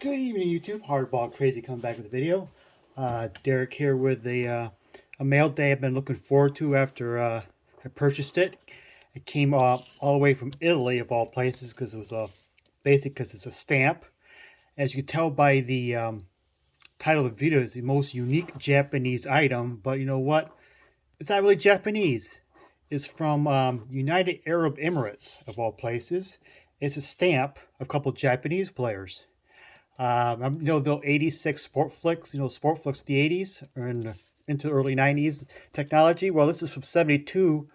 Good evening, YouTube. Hardball Crazy coming back with a video. Derek here with a mail day I've been looking forward to after I purchased it. It came all the way from Italy, of all places, because it was because it's a stamp. As you can tell by the title of the video, it's the most unique Japanese item. But you know what? It's not really Japanese. It's from United Arab Emirates, of all places. It's a stamp of a couple Japanese players. The 86 sport flicks, sport flicks of the 80s and into the early 90s technology. Well, this is from 72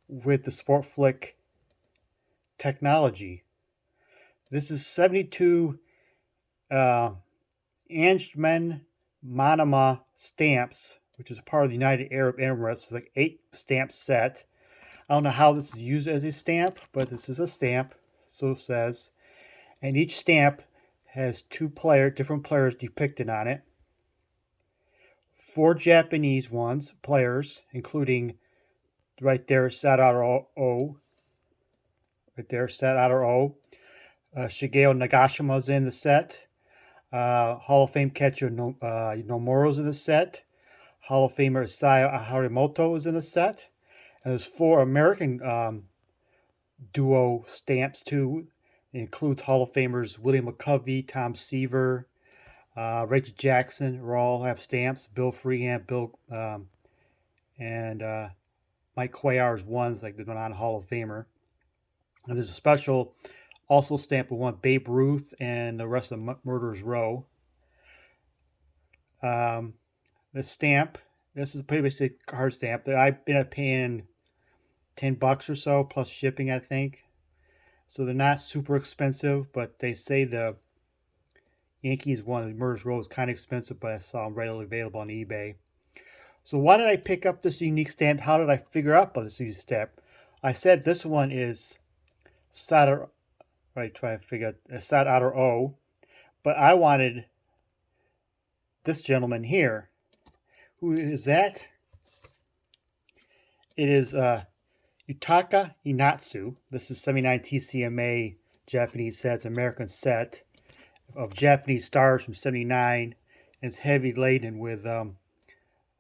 with the sport flick technology. This is 72 Anjman Manama stamps, which is a part of the United Arab Emirates. It's like 8 stamp set. I don't know how this is used as a stamp, but this is a stamp, so it says. And each stamp has different players depicted on it. 4 Japanese players, including right there, Sadaru O. Right there, Sadaru O. Shigeo Nagashima's in the set. Hall of Fame catcher Nomura's in the set. Hall of Famer Isaya Harimoto is in the set. And there's 4 American duo stamps too. It includes Hall of Famers William McCovey, Tom Seaver, Reggie Jackson. All have stamps. Bill Freehan, and Mike Cuellar's ones, like the non Hall of Famer. And there's a special also stamp of one Babe Ruth and the rest of Murderers Row. The stamp. This is a pretty basic card stamp that I've been paying $10 or so plus shipping, I think. So they're not super expensive, but they say the Yankees one, the Murderers Row, is kind of expensive, but I saw them readily available on eBay. So why did I pick up this unique stamp? How did I figure out about this unique stamp? I said this one is Sadaru, right? Trying to figure out Sadaru O, but I wanted this gentleman here. Who is that? It is Yutaka Inatsu. This is 79 TCMA Japanese sets, American set of Japanese stars from 79. And it's heavy laden with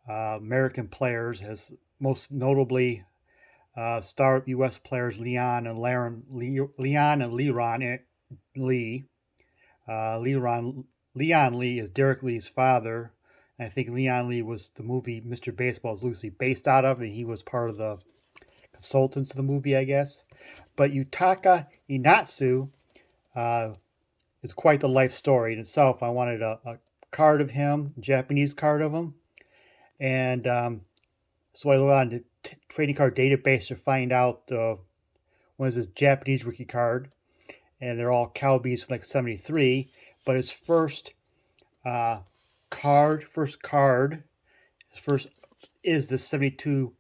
American players, as most notably star U.S. players Leon and Leron Lee. Leon Lee is Derek Lee's father. And I think Leon Lee was the movie Mr. Baseball is loosely based out of, and he was part of the consultants of the movie, I guess. But Yutaka Inatsu is quite the life story in itself. I wanted a card of him, a Japanese card of him. And so I went on the trading card database to find out when is his Japanese rookie card. And they're all Calbees from like 73. But his first card is the 72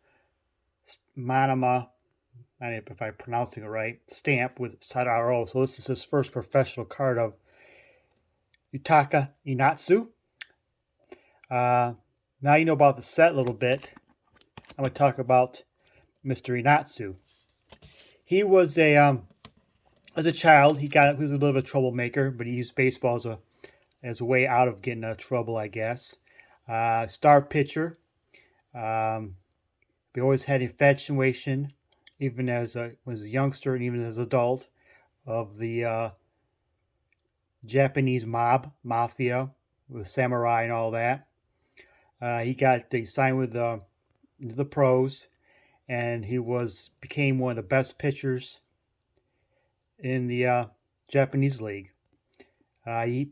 Manama, I don't know if I'm pronouncing it right, stamp with Sadaru. So this is his first professional card of Yutaka Inatsu. Now you know about the set a little bit. I'm going to talk about Mr. Inatsu. He was as a child, he was a little bit of a troublemaker, but he used baseball as a way out of getting out of trouble, I guess. Star pitcher. We always had infatuation, even as a youngster and even as an adult, of the Japanese mafia, with samurai and all that. He signed with the pros, and he became one of the best pitchers in the Japanese league. He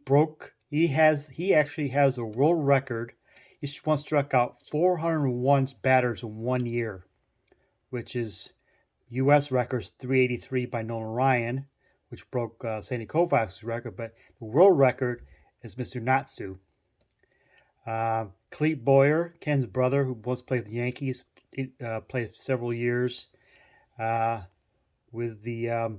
actually has a world record. He once struck out 401 batters in 1 year, which is U.S. records 383 by Nolan Ryan, which broke Sandy Koufax's record, but the world record is Mr. Natsu. Clete Boyer, Ken's brother, who once played with the Yankees, played several years with the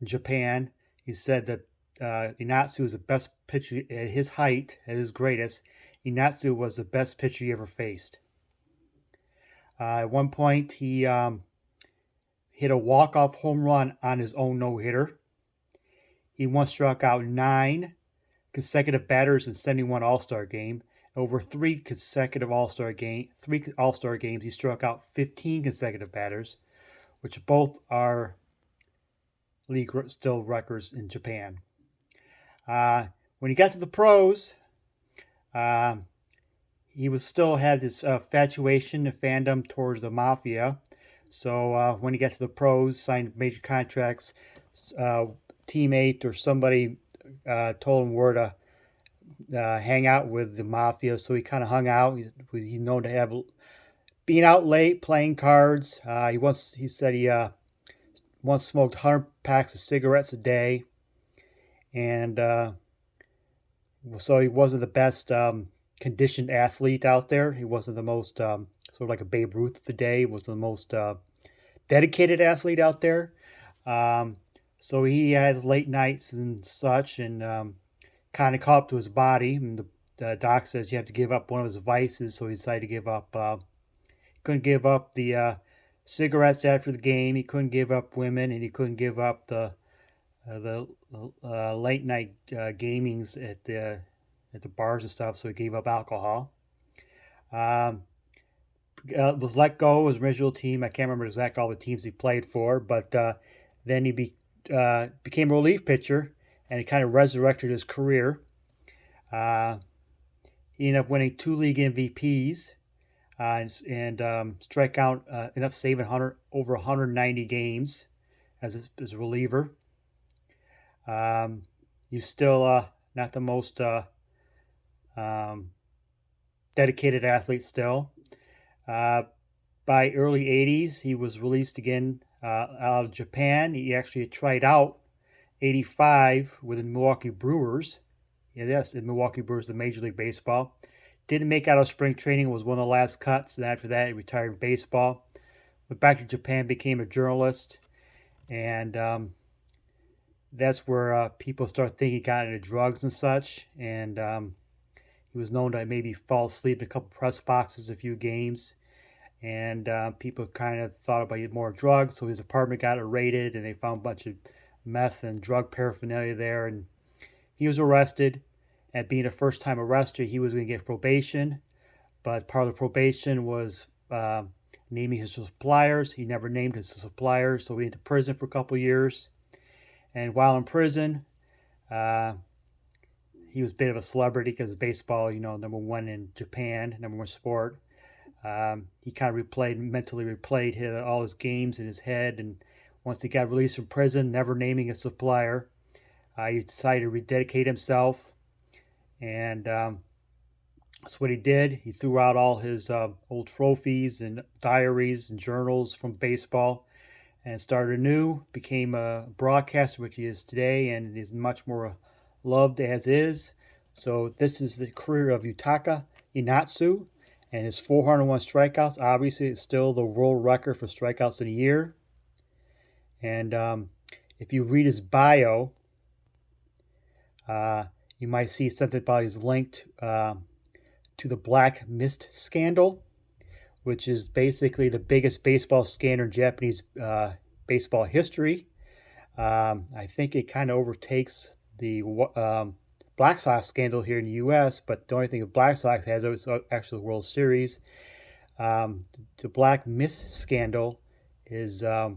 Japan. He said that Inatsu was the best pitcher at his height, at his greatest. Inatsu was the best pitcher he ever faced. At one point, he hit a walk-off home run on his own no-hitter. He once struck out 9 consecutive batters in 71 All-Star game. Over 3 All-Star games, he struck out 15 consecutive batters, which both are league still records in Japan. When he got to the pros, he was still had this infatuation and fandom towards the mafia. So when he got to the pros, signed major contracts, teammate or somebody told him where to hang out with the mafia. So he kind of hung out. He's known to have being out late, playing cards. He said he once smoked 100 packs of cigarettes a day, and so he wasn't the best conditioned athlete out there. He wasn't the most sort of like a Babe Ruth of the day. He was the most dedicated athlete out there. So he had late nights and such, and kind of caught up to his body. And the doc says you have to give up one of his vices, so he decided to give up. He couldn't give up the cigarettes after the game. He couldn't give up women, and he couldn't give up the late night gamings at the bars and stuff. So he gave up alcohol. Was let go of his original team. I can't remember exactly all the teams he played for, but then he became a relief pitcher, and he kind of resurrected his career. He ended up winning 2 league MVPs, and strike out, ended up saving over 190 games as a reliever. He's still not the most dedicated athlete still. By early 80s, he was released again out of Japan. He actually tried out 85 with the Milwaukee Brewers. Yes, the Milwaukee Brewers, the Major League Baseball. Didn't make out of spring training, was one of the last cuts, and after that he retired from baseball. Went back to Japan, became a journalist, and that's where people start thinking he got into drugs and such, and he was known to maybe fall asleep in a couple press boxes, a few games, and people kind of thought about more drugs, so his apartment got raided, and they found a bunch of meth and drug paraphernalia there, and he was arrested. And being a first-time arrester, he was going to get probation, but part of the probation was naming his suppliers. He never named his suppliers, so he went to prison for a couple years. And while in prison, he was a bit of a celebrity because baseball, number one in Japan, number one sport. He kind of mentally replayed all his games in his head, and once he got released from prison, never naming a supplier, he decided to rededicate himself, and that's what he did. He threw out all his old trophies and diaries and journals from baseball and started anew, became a broadcaster, which he is today, and is much more loved as is. So this is the career of Yutaka Inatsu, and his 401 strikeouts. Obviously, it's still the world record for strikeouts in a year. And if you read his bio, you might see something about he's linked to the Black Mist scandal, which is basically the biggest baseball scandal in Japanese baseball history. I think it kind of overtakes the Black Sox scandal here in the U.S., but the only thing the Black Sox has is actually the World Series. The Black Mist scandal is a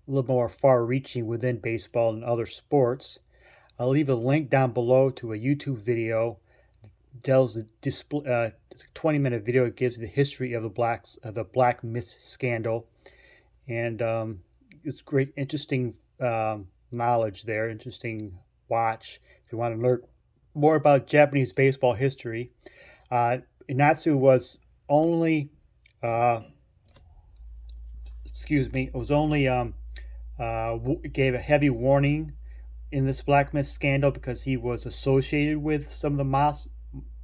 little more far-reaching within baseball and other sports. I'll leave a link down below to a YouTube video. Tells it's a 20-minute video. It gives the history of the Black Mist scandal, and it's great, interesting knowledge there. Interesting watch if you want to learn more about Japanese baseball history. Inatsu was only, gave a heavy warning in this Black Mist scandal because he was associated with some of the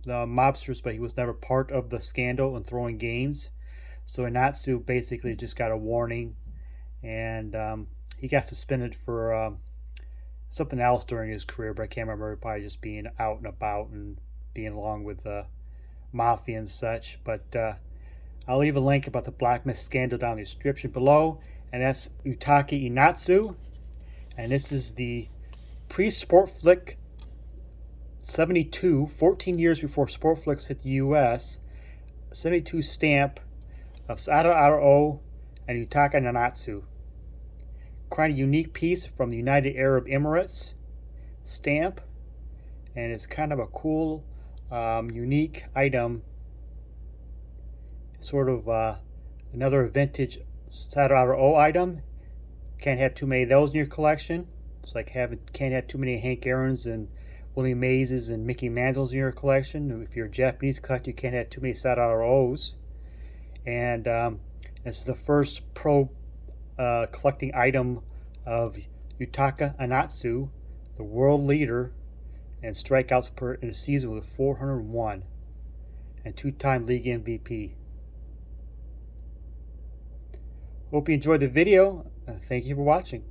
mobsters, but he was never part of the scandal and throwing games. So Inatsu basically just got a warning, and he got suspended for something else during his career, but I can't remember. Probably just being out and about and being along with the mafia and such. But I'll leave a link about the Black Mist scandal down in the description below, and that's Yutaka Inatsu, and this is the Pre-Sportflick 72, 14 years before Sportflicks hit the US, 72 stamp of Sadaharu O and Yutaka Nanatsu. Quite a unique piece from the United Arab Emirates stamp, and it's kind of a cool, unique item. Sort of another vintage Sadaharu O item. Can't have too many of those in your collection. It's like can't have too many Hank Aaron's and Willie Mays' and Mickey Mantles in your collection. If you're a Japanese collector, you can't have too many Sadaharu O's. And this is the first pro collecting item of Yutaka Anatsu, the world leader in strikeouts in a season with 401 and two-time league MVP. Hope you enjoyed the video. Thank you for watching.